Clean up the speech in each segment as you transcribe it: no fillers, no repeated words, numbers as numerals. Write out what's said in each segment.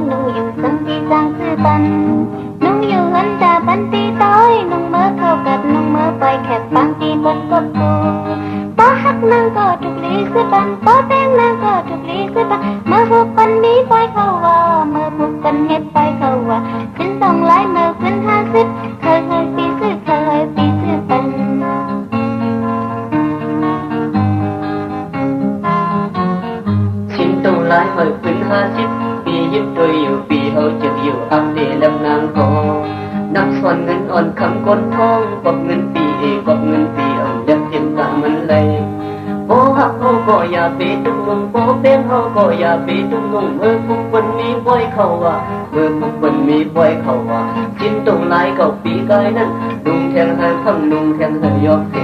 นงอยู่สังปีสังคือปันนงอยู่หันตาปันตีต้อยนงเมื่อเข้ากับนงเมื่อไปแคบปังตีบนกบกูป้อหักนางก็ทุกลีคือปันป้อแป้งนางก็ทุกลีคือปันเมื่อหุบปันนี้ไปเข้าว่าเมื่อหุบปันเฮ็ดไปเข้าว่าฉันต้องไล่เมื่อขึ้น50เคยปีซื้อเคยปีซื้อปันชิ้นต้องไล่เมื่อขึ้น50ปียึดโดยอยู่ปีเขาจะอยู่อัปเดตลำนางก็นับส่วนเงินอ่อนคำก้นทองกบเงินปีกบเงินปีเอาเด็กเต็มตามันเลยโอ้หักเขาก็อย่าไปตุ้งนุ่งโอ้เป้งเขาก็อย่าไปตุ้งนุ่งเมื่อผู้คนมีบ่อยเขาว่าเมื่อผู้คนมีบ่อยเขาว่าชิ้นตรงลายเก่าปีกายนั้นนุ่งแทงหางคำนุ่งแทงหางยอกเท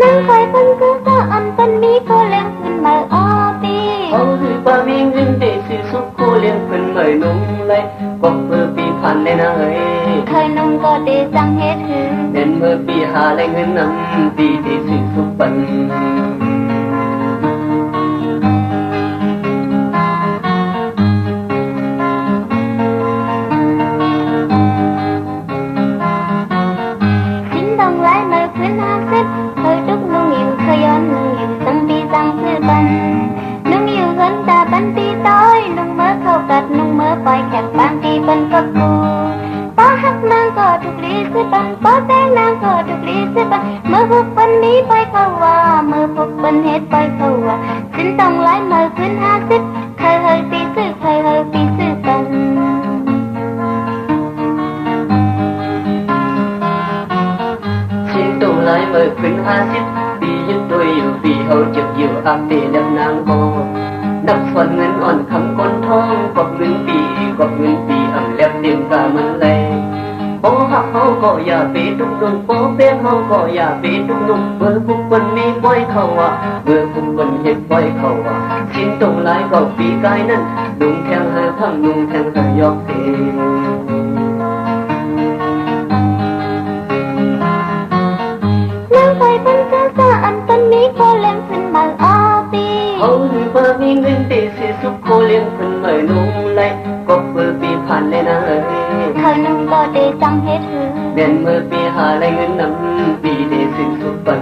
นั่งคอยคนก็สะอันปันมีก็เลี้ยงขึ้นมาอ้อปีเขาคือป้ามีเงินได้สิสุขโคเลี้ยงขึ้นเมื่อนุ่งเลยก็เมื่อปีผ่านเลยนะเอ้ยเคยนุ่งก็ได้จังเฮ็ดหือเด่นเมื่อปีหาแรงเงินนำปีที่สิสุขปันชิ้นต้องไล่เมื่อขึ้น50เคยทุกนุ่งอยู่เคยย้อนนุ่งอยู่สังปีสังคือปันนุ่งอยู่หันตาปันตีต้อยนุ่งเมื่อเข้ากัดนุ่งเมื่อปล่อยแคบปังตีปันกับกูป้อหักนางก็ทุกลีคือปันป้อแป้งนางก็ทุกลีคือปันเมื่อหุบปันนี้ไปเข้าว่าเมื่อหุบปันเฮ็ดไปเข้าว่าฉันต้องไล่เมื่อขึ้น50เคยปีซื้อเคยปีซื้อปันชิ้นตรงลายเมื่อขึ้น50ปียึดโดยอยู่ปีเขาจะอยู่อัปเดตลำนางก็นับส่วนเงินอ่อนคำก้นทองกบเงินปีเอาเล็บเต็มตามันเลยโอ้หักเขาก็อย่าไปตุ้งนุ่งโอ้เป้งเขาก็อย่าไปตุ้งนุ่งเมื่อผู้คนมีบ่อยเขาว่าเมื่อผู้คนเฮ็ดบ่อยเขาว่าชิ้นตรงลายเก่าปีกายนั้นนุ่งแทงหาทั้งนุ่งแทงหายอกเทนั่งคอยคนก็สะอันปันมีก็เลี้ยงขึ้นมาอ้อปีเขาคือป้ามีเงินได้สิสุขโคเลี้ยงขึ้นเมื่อนุ่งเลยก็เมื่อปีผ่านเลยนะเอ้ยเคยนุ่งก็ได้จังเฮ็ดหือเด่นเมื่อปีหาแรงเงินนำปีได้สิ้นสุดปัน